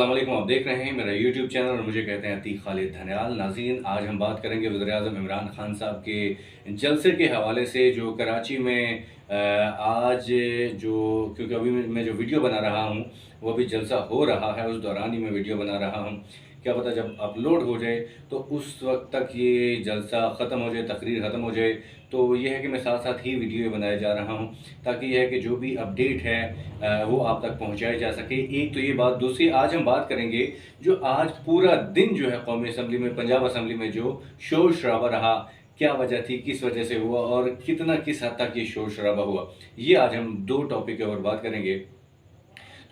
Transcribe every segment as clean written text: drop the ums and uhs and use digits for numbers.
अस्सलामुअलैकुम। आप देख रहे हैं मेरा यूट्यूब चैनल और मुझे कहते हैं अतीक खालिद धनियाल। नाज़रीन, आज हम बात करेंगे वज़ीर-ए-आज़म इमरान खान साहब के जलसे के हवाले से जो कराची में आज जो क्योंकि अभी मैं जो वीडियो बना रहा हूँ वो अभी जलसा हो रहा है, उस दौरान ही मैं वीडियो बना रहा हूँ। क्या पता जब अपलोड हो जाए तो उस वक्त तक ये जलसा ख़त्म हो जाए, तकरीर ख़त्म हो जाए। तो ये है कि मैं साथ साथ ही वीडियो बनाए जा रहा हूँ ताकि यह है कि जो भी अपडेट है वो आप तक पहुँचाई जा सके। एक तो ये बात, दूसरी आज हम बात करेंगे जो आज पूरा दिन जो है कौमी असम्बली में, पंजाब असम्बली में जो शोर शराबा रहा, क्या वजह थी, किस वजह से हुआ और किस हद तक ये शोर शराबा हुआ, ये आज हम दो टॉपिक के ऊपर बात करेंगे।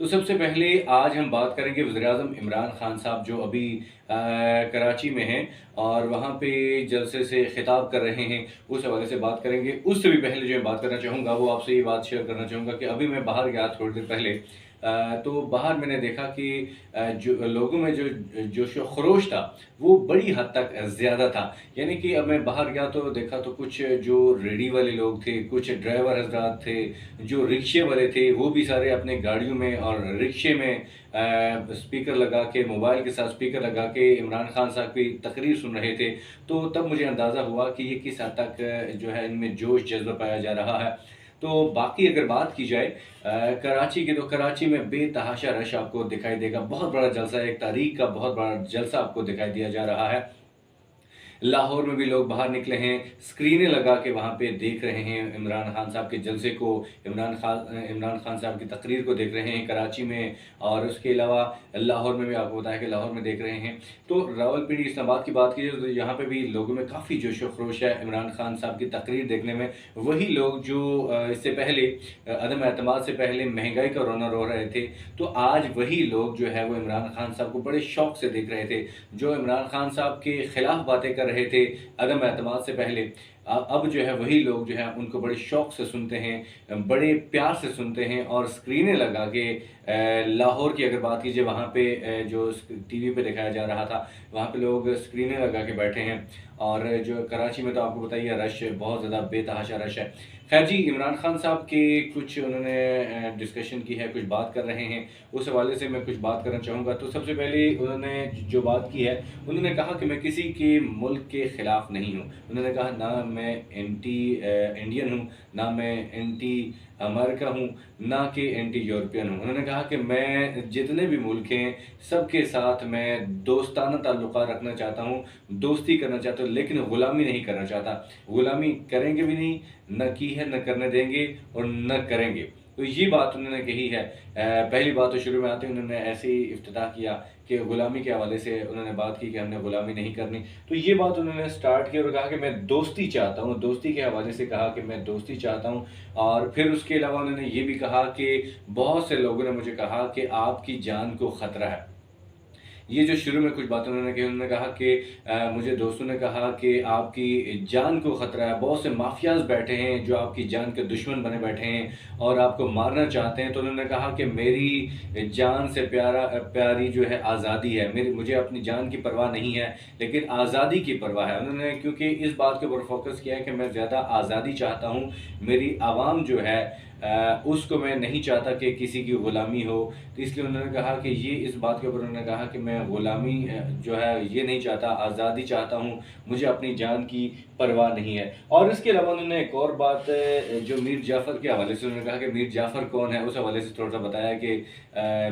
तो सबसे पहले आज हम बात करेंगे वज़ीर-ए-आज़म इमरान खान साहब जो अभी कराची में हैं और वहाँ पे जलसे से खिताब कर रहे हैं, उस हवाले से बात करेंगे। उससे भी पहले जो मैं बात करना चाहूँगा वो आपसे ये बात शेयर करना चाहूँगा कि अभी मैं बाहर गया थोड़ी देर पहले। तो बाहर मैंने देखा कि जो लोगों में जो जोश व खरोश था वो बड़ी हद तक ज़्यादा था। यानी कि अब मैं बाहर गया तो देखा तो कुछ जो रेहड़ी वाले लोग थे, कुछ ड्राइवर हज़रात थे, जो रिक्शे वाले थे, वो भी सारे अपने गाड़ियों में और रिक्शे में स्पीकर लगा के, मोबाइल के साथ स्पीकर लगा के इमरान खान साहब की तकरीर सुन रहे थे। तो तब मुझे अंदाज़ा हुआ कि ये किस हद तक जो है इनमें जोश जज़्बा पाया जा रहा है। तो बाकी अगर बात की जाए कराची की, तो कराची में बेतहाशा रश आपको दिखाई देगा। बहुत बड़ा जलसा है, एक तारीख का बहुत बड़ा जलसा आपको दिखाई दिया जा रहा है। लाहौर में भी लोग बाहर निकले हैं, स्क्रीनें लगा के वहाँ पे देख रहे हैं इमरान खान साहब के जलसे को, इमरान खान साहब की तकरीर को देख रहे हैं कराची में। और उसके अलावा लाहौर में भी आपको बताया कि लाहौर में देख रहे हैं। तो रावलपिंडी, इस्लामाबाद की बात कीजिए तो यहाँ पे भी लोगों में काफ़ी जोश व खरोश है इमरान खान साहब की तकरीर देखने में। वही लोग जो इससे पहले अदम एतमाद से पहले महंगाई का रोना रो रहे थे, तो आज वही लोग जो है वो इमरान खान साहब को बड़े शौक से देख रहे थे। जो इमरान खान साहब के खिलाफ बातें कर रहे थे अदम एतमाद से पहले, अब जो है वही लोग जो है उनको बड़े शौक से सुनते हैं, बड़े प्यार से सुनते हैं। और स्क्रीनें लगा के लाहौर की अगर बात कीजिए, वहाँ पे जो टीवी पे दिखाया जा रहा था, वहाँ पे लोग स्क्रीनें लगा के बैठे हैं। और जो कराची में तो आपको बताइए रश बहुत ज़्यादा बेतहाशा रश है। खैर जी, इमरान खान साहब के कुछ उन्होंने डिस्कशन की है, कुछ बात कर रहे हैं, उस हवाले से मैं कुछ बात करना चाहूँगा। तो सबसे पहले उन्होंने जो बात की है, उन्होंने कहा कि मैं किसी के मुल्क के ख़िलाफ़ नहीं हूँ। उन्होंने कहा ना मैं एंटी इंडियन हूँ, ना मैं एंटी अमेरिका हूँ, ना कि एंटी यूरोपियन हूँ। उन्होंने कहा कि मैं जितने भी मुल्क हैं सबके साथ मैं दोस्ताना ताल्लुक़ात रखना चाहता हूँ, दोस्ती करना चाहता हूँ, लेकिन ग़ुलामी नहीं करना चाहता। ग़ुलामी करेंगे भी नहीं, न की है, न करने देंगे और न करेंगे। तो ये बात उन्होंने कही है। पहली बात तो शुरू में आते ही उन्होंने ऐसे ही इफ्तिताह किया कि ग़ुलामी के हवाले से उन्होंने बात की कि हमने ग़ुलामी नहीं करनी। तो ये बात उन्होंने स्टार्ट की और कहा कि मैं दोस्ती चाहता हूँ, दोस्ती के हवाले से कहा कि मैं दोस्ती चाहता हूँ। और फिर उसके अलावा उन्होंने ये भी कहा कि बहुत से लोगों ने मुझे कहा कि आपकी जान को ख़तरा है। ये जो शुरू में कुछ बातें उन्होंने कही, उन्होंने कहा कि मुझे दोस्तों ने कहा कि आपकी जान को ख़तरा है, बहुत से माफियाज़ बैठे हैं जो आपकी जान के दुश्मन बने बैठे हैं और आपको मारना चाहते हैं। तो उन्होंने कहा कि मेरी जान से प्यारी जो है आज़ादी है, मुझे अपनी जान की परवाह नहीं है, लेकिन आज़ादी की परवाह है। उन्होंने क्योंकि इस बात के ऊपर फोकस किया है कि मैं ज़्यादा आज़ादी चाहता हूँ, मेरी आवाम जो है उसको मैं नहीं चाहता कि किसी की ग़ुलामी हो। तो इसलिए उन्होंने कहा कि ये इस बात के ऊपर उन्होंने कहा कि मैं ग़ुलामी जो है ये नहीं चाहता, आज़ादी चाहता हूँ, मुझे अपनी जान की परवाह नहीं है। और इसके अलावा उन्होंने एक और बात जो मीर जाफ़र के हवाले से उन्होंने कहा कि मीर जाफ़र कौन है, उस हवाले से थोड़ा-सा बताया कि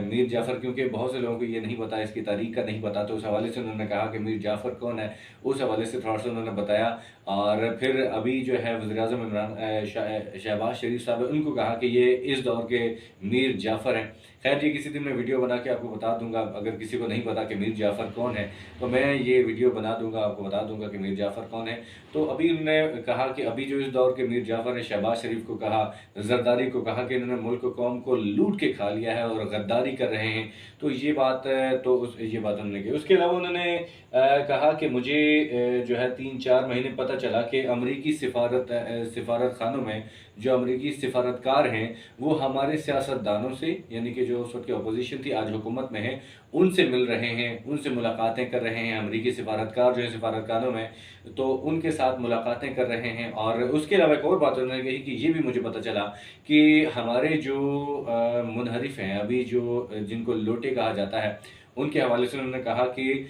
मीर जाफ़र, क्योंकि बहुत से लोगों को ये नहीं पता, इसकी तारीख़ का नहीं पता, तो उस हवाले से उन्होंने कहा कि मीर जाफ़र कौन है, उस हवाले से थोड़ा-सा उन्होंने बताया। और फिर अभी जो है वज़ीर-ए-आज़म शहबाज़ शरीफ़ साहब है, उनको कहा कि ये इस दौर के मीर जाफ़र हैं। खैर जी, किसी दिन मैं वीडियो बना के आपको बता दूँगा, अगर किसी को नहीं पता कि मीर जाफ़र कौन है, तो मैं ये वीडियो बना दूँगा, आपको बता दूँगा कि मीर जाफ़र कौन है। तो अभी उन्होंने कहा कि अभी जो इस दौर के मीर जाफ़र ने शहबाज़ शरीफ़ को कहा, ज़रदारी को कहा कि इन्होंने मुल्क व कौम को लूट के खा लिया है और गद्दारी कर रहे हैं। तो ये बात ये बात उन्होंने की। उसके अलावा उन्होंने कहा कि मुझे जो है 3-4 महीने पता चला कि अमरीकी सिफ़ारत खानों में जो अमरीकी सिफ़ारतकार हैं, वो हमारे सियासतदानों से, यानी कि जो उस वक़्त की अपोज़िशन थी, आज हुकूमत में है, उनसे मिल रहे हैं, उनसे मुलाकातें कर रहे हैं। अमरीकी सिफ़ारतकार जो है सिफ़ारतखानों में, तो उनके साथ मुलाकातें कर रहे हैं। और उसके अलावा एक और बात उन्होंने कही कि ये भी मुझे पता चला कि हमारे जो मुनहरिफ़ हैं, अभी जो जिनको लोटे कहा जाता है, उनके हवाले से उन्होंने कहा कि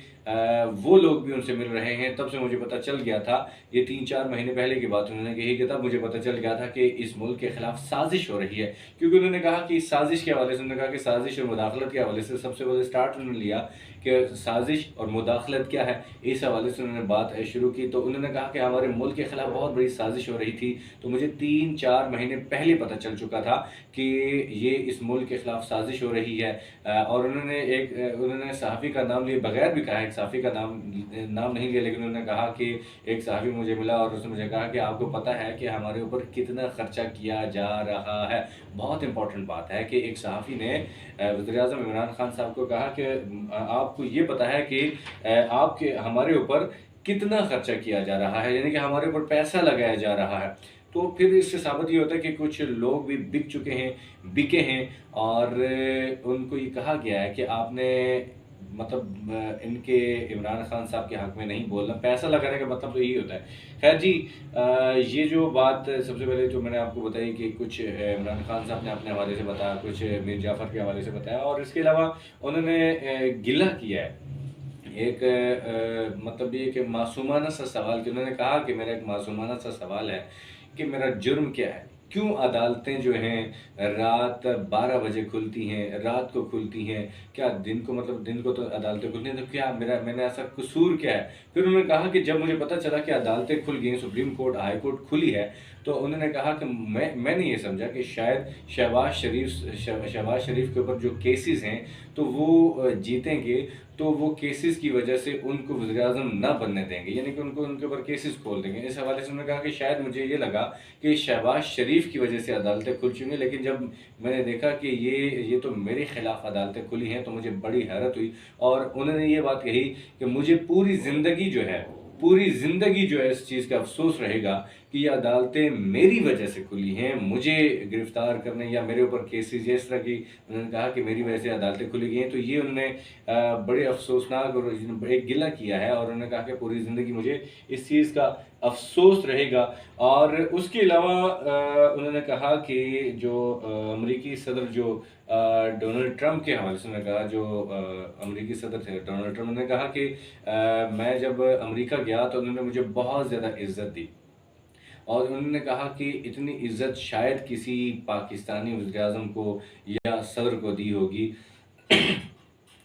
वो लोग भी उनसे मिल रहे हैं। तब से मुझे पता चल गया था, ये 3-4 महीने पहले की बात उन्होंने कही कि तब मुझे पता चल गया था कि इस मुल्क के खिलाफ साजिश हो रही है। क्योंकि उन्होंने कहा कि इस साजिश के हवाले से उन्होंने कहा कि साजिश और मुदाखलत के हवाले से सबसे पहले स्टार्ट उन्होंने लिया कि साजिश और मुदाखलत क्या है, इस हवाले से उन्होंने बात शुरू की। तो उन्होंने कहा कि हमारे मुल्क के खिलाफ बहुत बड़ी साजिश हो रही थी। तो मुझे 3-4 महीने पहले पता चल चुका था कि ये इस मुल्क के खिलाफ साजिश हो रही है। और उन्होंने सहाफ़ी का नाम लिए बगैर भी कहा, एक सहाफ़ी का नाम नहीं लिया, लेकिन उन्होंने कहा कि एक सहाफ़ी मुझे मिला और उसने मुझे कहा कि आपको पता है कि हमारे ऊपर कितना खर्चा किया जा रहा है। बहुत इंपॉर्टेंट बात है कि एक सहाफ़ी ने वज़ीर-ए-आज़म इमरान खान साहब को कहा कि आपको ये पता है कि आपके हमारे ऊपर कितना खर्चा किया जा रहा है, यानी कि हमारे ऊपर पैसा लगाया जा रहा है। तो फिर इससे साबित ये होता है कि कुछ लोग भी बिक चुके हैं, बिके हैं और उनको ये कहा गया है कि आपने मतलब इनके इमरान खान साहब के हक में नहीं बोलना। पैसा लगाने का मतलब तो यही होता है। खैर जी, ये जो बात सबसे पहले जो मैंने आपको बताई कि कुछ इमरान खान साहब ने अपने हवाले से बताया, कुछ मीर जाफ़र के हवाले से बताया और इसके अलावा उन्होंने गिला किया है। एक मतलब ये कि मासूमाना सा सवाल कि उन्होंने कहा कि मेरा एक मासूमाना सा सवाल है कि मेरा जुर्म क्या है? क्यों अदालतें जो हैं रात 12 बजे खुलती हैं, रात को खुलती हैं? क्या दिन को मतलब दिन को तो अदालतें खुलती हैं, तो क्या मैंने ऐसा कसूर क्या है? फिर उन्होंने कहा कि जब मुझे पता चला कि अदालतें खुल गई हैं, सुप्रीम कोर्ट, हाई कोर्ट खुली है, तो उन्होंने कहा कि मैंने ये समझा कि शायद शहबाज शरीफ के ऊपर जो केसेस हैं, तो वो जीतेंगे, तो वो केसेस की वजह से उनको वज़ीर-ए-आज़म ना बनने देंगे, यानी कि उनको उनके ऊपर केसेस खोल देंगे। इस हवाले से उन्होंने कहा कि शायद मुझे ये लगा कि शहबाज शरीफ की वजह से अदालतें खुल चुकी हैं, लेकिन जब मैंने देखा कि ये तो मेरे खिलाफ अदालतें खुली हैं, तो मुझे बड़ी हैरत हुई और उन्होंने ये बात कही कि मुझे पूरी ज़िंदगी जो है इस चीज़ का अफ़सोस रहेगा कि ये अदालतें मेरी वजह से खुली हैं, मुझे गिरफ़्तार करने या मेरे ऊपर केसेस या इस तरह की, उन्होंने कहा कि मेरी वजह से अदालतें खुली गई हैं। तो ये उन्होंने बड़े अफ़सोसनाक और एक गिला किया है और उन्होंने कहा कि पूरी ज़िंदगी मुझे इस चीज़ का अफ़सोस रहेगा। और उसके अलावा उन्होंने कहा कि जो अमरीकी सदर जो डोनाल्ड ट्रंप के हवाले से उन्होंने कहा, जो अमरीकी सदर थे डोनाल्ड ट्रंप, उन्होंने कहा कि मैं जब अमेरिका गया तो उन्होंने मुझे बहुत ज़्यादा इज़्ज़त दी और उन्होंने कहा कि इतनी इज़्ज़त शायद किसी पाकिस्तानी वज़ीर-ए-आज़म को या सदर को दी होगी।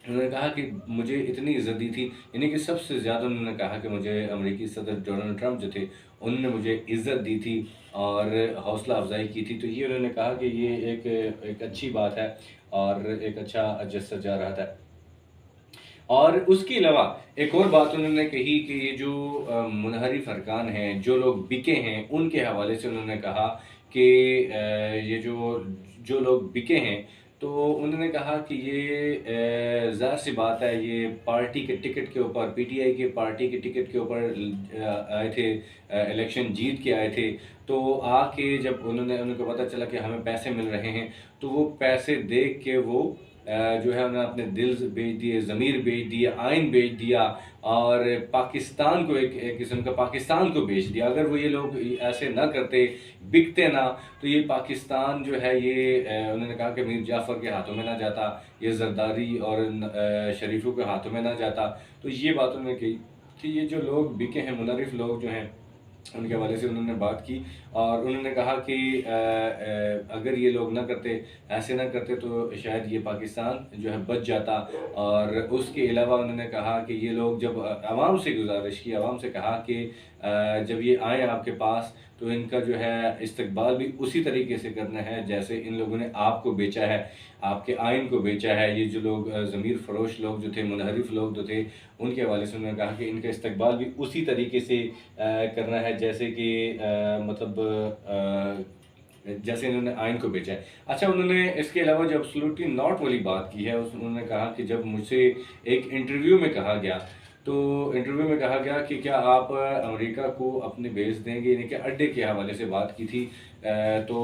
उन्होंने कहा कि मुझे इतनी इज़्ज़त दी थी, यानी कि सबसे ज़्यादा उन्होंने कहा कि मुझे अमेरिकी सदर डोनाल्ड ट्रंप जो थे, उन्होंने मुझे इज़्ज़त दी थी और हौसला अफ़ज़ाई की थी। तो ये उन्होंने कहा कि ये एक अच्छी बात है और एक अच्छा जस्सा जा रहा था। और उसके अलावा एक और बात उन्होंने कही कि ये जो मुनहरिफ अरकान हैं, जो लोग बिके हैं, उनके हवाले से उन्होंने कहा कि ये जो जो लोग बिके हैं, तो उन्होंने कहा कि ये ज़ाहिर-सी बात है, ये पार्टी के टिकट के ऊपर, पीटीआई के पार्टी के टिकट के ऊपर आए थे, इलेक्शन जीत के आए थे। तो आके जब उनको पता चला कि हमें पैसे मिल रहे हैं, तो वो पैसे देख के वो जो है उन्होंने अपने दिल बेच दिए, ज़मीर बेच दिया, आइन बेच दिया और पाकिस्तान को एक किस्म का पाकिस्तान को बेच दिया। अगर वो ये लोग ऐसे ना करते, बिकते ना, तो ये पाकिस्तान जो है ये उन्होंने कहा कि मीर जाफ़र के हाथों में ना जाता, ये ज़रदारी और शरीफों के हाथों में ना जाता। तो ये बात उन्होंने कही कि ये जो लोग बिके हैं, मुनर्रिफ लोग जो हैं, उनके हवाले से उन्होंने बात की और उन्होंने कहा कि अगर ये लोग ना करते, ऐसे ना करते, तो शायद ये पाकिस्तान जो है बच जाता। और उसके अलावा उन्होंने कहा कि ये लोग जब आवाम से गुजारिश की, आवाम से कहा कि जब ये आएँ आपके पास, तो इनका जो है इस्तकबाल भी उसी तरीके से करना है जैसे इन लोगों ने आपको बेचा है, आपके आइन को बेचा है। ये जो लोग ज़मीर फ़रोश लोग जो थे, मुनहरिफ लोग जो थे, उनके हवाले से उन्होंने कहा कि इनका इस्तकबाल भी उसी तरीके से करना है जैसे कि जैसे इन्होंने आइन को बेचा है। अच्छा, उन्होंने इसके अलावा जो एब्सोल्युटली नॉट वाली बात की है, उन्होंने कहा कि जब मुझसे एक इंटरव्यू में कहा गया, तो इंटरव्यू में कहा गया कि क्या आप अमेरिका को अपने भेज देंगे, यानी कि अड्डे के हवाले से बात की थी। तो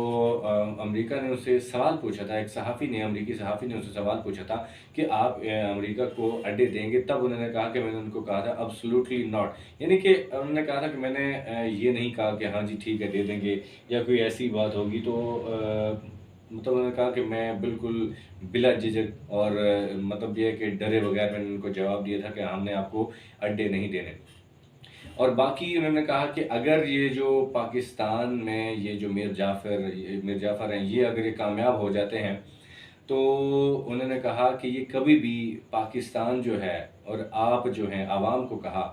अमेरिका ने उससे सवाल पूछा था, एक सहाफ़ी ने, अमेरिकी सहाफ़ी ने उससे सवाल पूछा था कि आप अमेरिका को अड्डे देंगे? तब उन्होंने कहा कि मैंने उनको कहा था एब्सोल्युटली नॉट, यानी कि उन्होंने कहा था कि मैंने ये नहीं कहा कि हाँ जी ठीक है दे देंगे या कोई ऐसी बात होगी। तो मतलब उन्होंने कहा कि मैं बिल्कुल बिला झिझक और मतलब ये है कि डरे बगैर मैंने उनको जवाब दिया था कि हमने आपको अड्डे नहीं देने। और बाकी उन्होंने कहा कि अगर ये जो पाकिस्तान में ये जो मीर जाफ़र हैं, ये अगर ये कामयाब हो जाते हैं, तो उन्होंने कहा कि ये कभी भी पाकिस्तान जो है और आप जो हैं आवाम को कहा,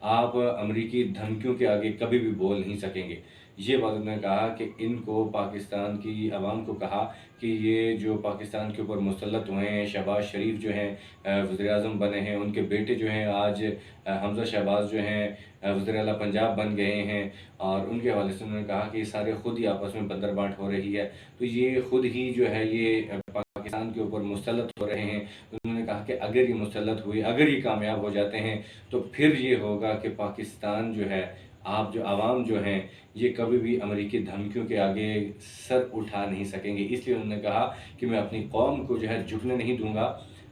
आप अमरीकी धमकियों के आगे कभी भी बोल नहीं सकेंगे। ये बात उन्होंने कहा कि इनको पाकिस्तान की आवाम को कहा कि ये जो पाकिस्तान के ऊपर मुसल्लत हुए हैं, शहबाज शरीफ जो हैं वज़ीर-ए-आज़म बने हैं, उनके बेटे जो हैं आज हमज़ा शहबाज जो हैं वज़ीर आला पंजाब बन गए हैं, और उनके हवाले से उन्होंने कहा कि ये सारे खुद ही आपस में बंदरबांट हो रही है। तो ये खुद ही जो है ये पाकिस्तान के ऊपर मुसल्लत हो रहे हैं। तो उन्होंने कहा कि अगर ये मुसल्लत हुए, अगर ये कामयाब हो जाते हैं, तो फिर ये होगा कि पाकिस्तान जो है, आप जो आवाम जो हैं, ये कभी भी अमेरिकी धमकियों के आगे सर उठा नहीं सकेंगे। इसलिए उन्होंने कहा कि मैं अपनी कौम को जो है झुकने नहीं दूँगा,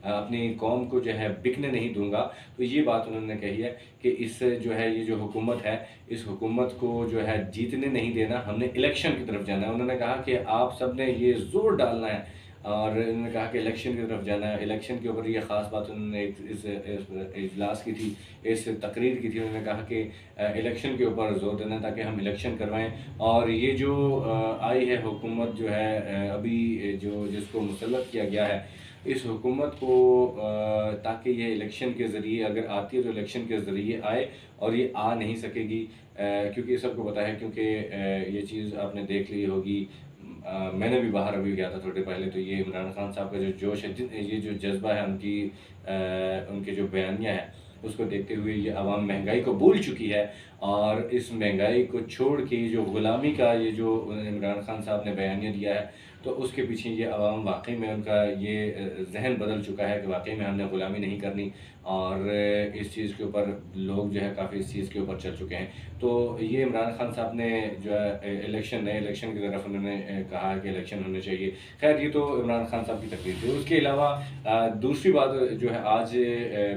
अपनी कौम को जो है बिकने नहीं दूँगा। तो ये बात उन्होंने कही है कि इस जो है ये जो हुकूमत है, इस हुकूमत को जो है जीतने नहीं देना, हमने इलेक्शन की तरफ जाना है। उन्होंने कहा कि आप सब ने ये ज़ोर डालना है, और उन्होंने कहा कि इलेक्शन की तरफ जाना है। इलेक्शन के ऊपर ये ख़ास बात उन्होंने इस इजलास की थी, इस तकरीर की थी। उन्होंने कहा कि इलेक्शन के ऊपर ज़ोर देना ताकि हम इलेक्शन करवाएँ, और ये जो आई है हुकूमत जो है अभी जो जिसको मुसल्लत किया गया है, इस हुकूमत को ताकि ये इलेक्शन के ज़रिए अगर आती है तो इलेक्शन के ज़रिए आए, और ये आ नहीं सकेगी क्योंकि सबको पता है, क्योंकि ये चीज़ आपने देख ली होगी। मैंने भी बाहर अभी गया था थोड़े पहले, तो ये इमरान खान साहब का जो जोश है, ये जो जज़्बा है उनकी उनके जो बयानियाँ हैं, उसको देखते हुए ये अवाम महंगाई को भूल चुकी है, और इस महंगाई को छोड़ के जो ग़ुलामी का ये जो इमरान खान साहब ने बयानिया दिया है, तो उसके पीछे ये अवाम वाक़ई में उनका ये ज़हन बदल चुका है कि वाक़ई में हमने ग़ुलामी नहीं करनी, और इस चीज़ के ऊपर लोग जो है काफ़ी इस चीज़ के ऊपर चल चुके हैं। तो ये इमरान खान साहब ने जो है नए इलेक्शन की तरफ उन्होंने कहा कि इलेक्शन होने चाहिए। ख़ैर ये तो इमरान खान साहब की तकरीर थी। उसके अलावा दूसरी बात जो है आज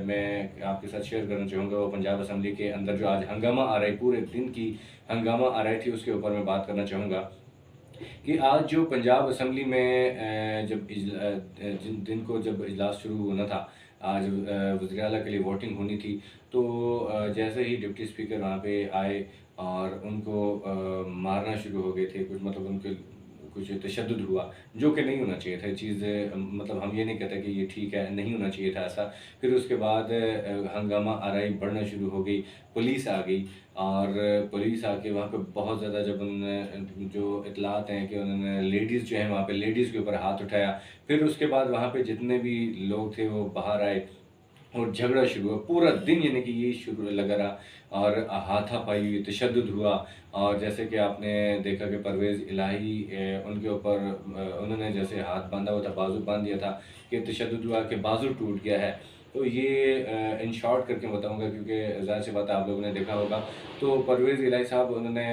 मैं आपके साथ शेयर करना चाहूँगा, वो पंजाब असम्बली के अंदर जो आज हंगामा आ रही, पूरे दिन की हंगामा आ रही थी, उसके ऊपर मैं बात करना चाहूँगा कि आज जो पंजाब असम्बली में जिन दिन को जब इजलास शुरू होना था, आज वज़ीर आला के लिए वोटिंग होनी थी, तो जैसे ही डिप्टी स्पीकर वहाँ पे आए और उनको मारना शुरू हो गए थे, कुछ मतलब उनके कुछ तशद्दुद हुआ, जो कि नहीं होना चाहिए था। ये चीज़ मतलब हम ये नहीं कहते कि ये ठीक है, नहीं होना चाहिए था ऐसा। फिर उसके बाद हंगामा आराई बढ़ना शुरू हो गई, पुलिस आ गई, और पुलिस आके वहाँ पे बहुत ज़्यादा जब उन्होंने जो इतलात हैं कि उन्होंने लेडीज़ जो हैं वहाँ पे लेडीज़ के ऊपर हाथ उठाया। फिर उसके बाद वहाँ पे जितने भी लोग थे वो बाहर आए और झगड़ा शुरू हुआ। पूरा दिन यानी कि यही शुरू लगा रहा, और हाथापाई हुई, तशद्दुद हुआ। और जैसे कि आपने देखा कि परवेज़ इलाही उनके ऊपर उन्होंने जैसे हाथ बाँधा हुआ था, बाजू बाँध दिया था, कि तशद्दुद हुआ कि बाजू टूट गया है। तो ये इन शॉर्ट करके बताऊँगा क्योंकि ज़ाहिर-सी बात है आप लोगों ने देखा होगा। तो परवेज़ इलाही साहब उन्होंने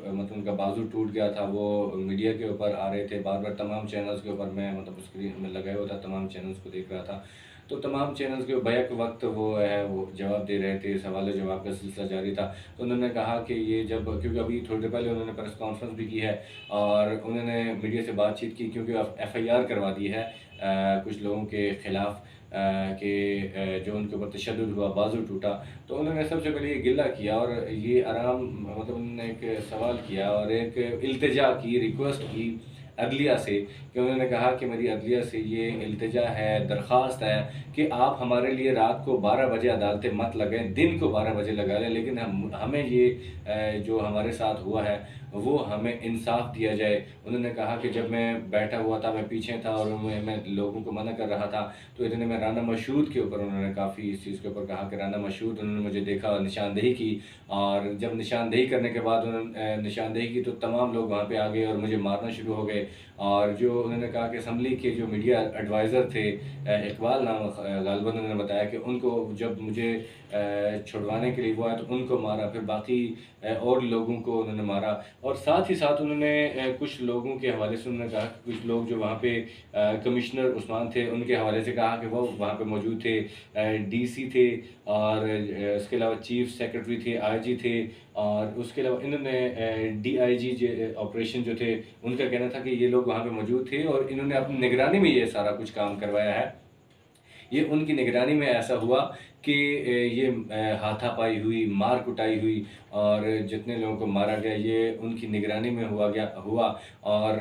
मतलब उनका बाजू टूट गया था, वो मीडिया के ऊपर आ रहे थे बार-बार, तमाम चैनल्स के ऊपर मैं मतलब स्क्रीन में लगाया हुआ था, तमाम चैनल्स को देख रहा था। तो तमाम चैनल्स के बैक वक़्त वो जवाब दे रहे थे, सवाल-ओ-जवाब का सिलसिला जारी था। तो उन्होंने कहा कि ये जब, क्योंकि अभी थोड़ी देर पहले उन्होंने प्रेस कॉन्फ्रेंस भी की है और उन्होंने मीडिया से बातचीत की, क्योंकि अब एफआईआर करवा दी है कुछ लोगों के खिलाफ़ कि जो उनके ऊपर तशद्दुद हुआ, बाजू टूटा। तो उन्होंने सबसे पहले ये गिला किया और ये आराम मतलब उन्होंने एक सवाल किया और एक इल्तिजा की, रिक्वेस्ट की अदलिया से, कि उन्होंने कहा कि मेरी अदलिया से ये इल्तिजा है, दरख्वास्त है कि आप हमारे लिए रात को 12 बजे अदालतें मत लगाएँ, दिन को 12 बजे लगा लें, लेकिन हमें ये जो हमारे साथ हुआ है वो हमें इंसाफ़ दिया जाए। उन्होंने कहा कि जब मैं बैठा हुआ था, मैं पीछे था और मैं लोगों को मना कर रहा था, तो इतने में राना मशहूद के ऊपर उन्होंने काफ़ी इस चीज़ के ऊपर कहा कि राना मशहूद, उन्होंने मुझे देखा और निशानदेही की, और जब निशानदेही करने के बाद उन्होंने निशानदेही की तो तमाम लोग वहाँ पे आ गए और मुझे मारना शुरू हो गए। और जो उन्होंने कहा कि असम्बली के जो मीडिया एडवाइज़र थे, इकबाल नाम गालिबन, उन्होंने बताया कि उनको जब मुझे छुड़वाने के लिए वो आया तो उनको मारा, फिर बाकी और लोगों को उन्होंने मारा। और साथ ही साथ उन्होंने कुछ लोगों के हवाले से उन्होंने कहा कि कुछ लोग जो वहाँ पे कमिश्नर उस्मान थे, उनके हवाले से कहा कि वो वहाँ पे मौजूद थे, डीसी थे, और इसके अलावा चीफ सेक्रेटरी थे, आईजी थे, और उसके अलावा इन्होंने डीआईजी ऑपरेशन जो थे, उनका कहना था कि ये लोग वहाँ पे मौजूद थे और इन्होंने अपनी निगरानी में ये सारा कुछ काम करवाया है। ये उनकी निगरानी में ऐसा हुआ कि ये हाथापाई हुई, मार कुटाई हुई और जितने लोगों को मारा गया ये उनकी निगरानी में हुआ। और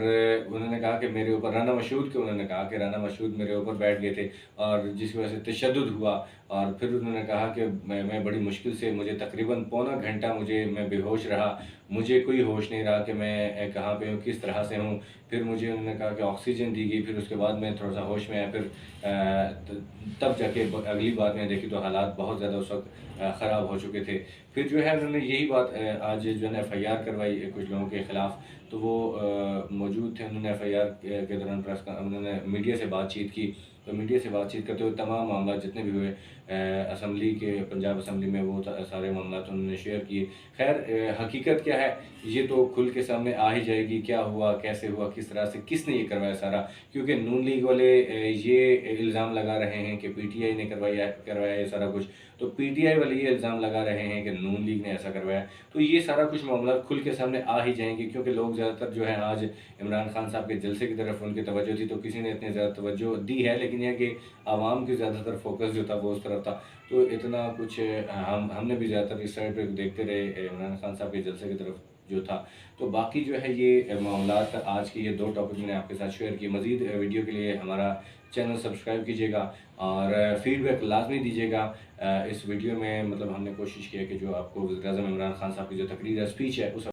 उन्होंने कहा कि मेरे ऊपर राना मशहूद के उन्होंने कहा कि राना मशहूद मेरे ऊपर बैठ गए थे और जिसकी वजह से तशद्दुद हुआ। और फिर उन्होंने कहा कि मैं बड़ी मुश्किल से, मुझे तकरीबन पौना घंटा मैं बेहोश रहा, मुझे कोई होश नहीं रहा कि मैं कहाँ पे हूँ, किस तरह से हूँ। फिर मुझे उन्होंने कहा कि ऑक्सीजन दी गई, फिर उसके बाद मैं थोड़ा सा होश में आया। फिर तब जाके अगली बात मैंने देखी तो हालात बहुत ज़्यादा उस वक्त ख़राब हो चुके थे। फिर जो है उन्होंने यही बात आज जो है ना एफ़आईआर करवाई कुछ लोगों के ख़िलाफ़। तो वो मौजूद थे, उन्होंने एफ़आईआर के दौरान उन्होंने मीडिया से बातचीत की। तो मीडिया से बातचीत करते हुए तमाम मामला जितने भी हुए असम्बली के, पंजाब असम्बली में, वो सारे मामला तो उन्होंने शेयर किए। खैर हकीकत क्या है ये तो खुल के सामने आ ही जाएगी, क्या हुआ, कैसे हुआ, किस तरह से, किसने ये करवाया सारा। क्योंकि नून लीग वाले ये इल्ज़ाम लगा रहे हैं कि पीटीआई ने करवाया ये सारा कुछ। तो पीटीआई वाले ये इल्ज़ाम लगा रहे हैं कि नून लीग ने ऐसा करवाया। तो ये सारा कुछ मामला खुल के सामने आ ही जाएंगे, क्योंकि लोग ज़्यादातर जो है आज इमरान खान साहब के जलसे की तरफ उनकी तवज्जो थी, तो किसी ने इतनी ज़्यादा तवज्जो दी है, लेकिन यह कि आवाम की ज़्यादातर फोकस जो था वो उस तरफ था। तो इतना कुछ हमने भी ज़्यादातर इस साइड पे देखते रहे, इमरान खान साहब के जलसे की तरफ जो था। तो बाकी जो है ये मामलात, आज के ये 2 टॉपिक मैंने आपके साथ शेयर किए। मज़ीद वीडियो के लिए हमारा चैनल सब्सक्राइब कीजिएगा और फीडबैक लाज़मी दीजिएगा। इस वीडियो में मतलब हमने कोशिश की है कि जो आपको वज़ीर-ए-आज़म इमरान खान साहब की जो तकरीर है, स्पीच है, उस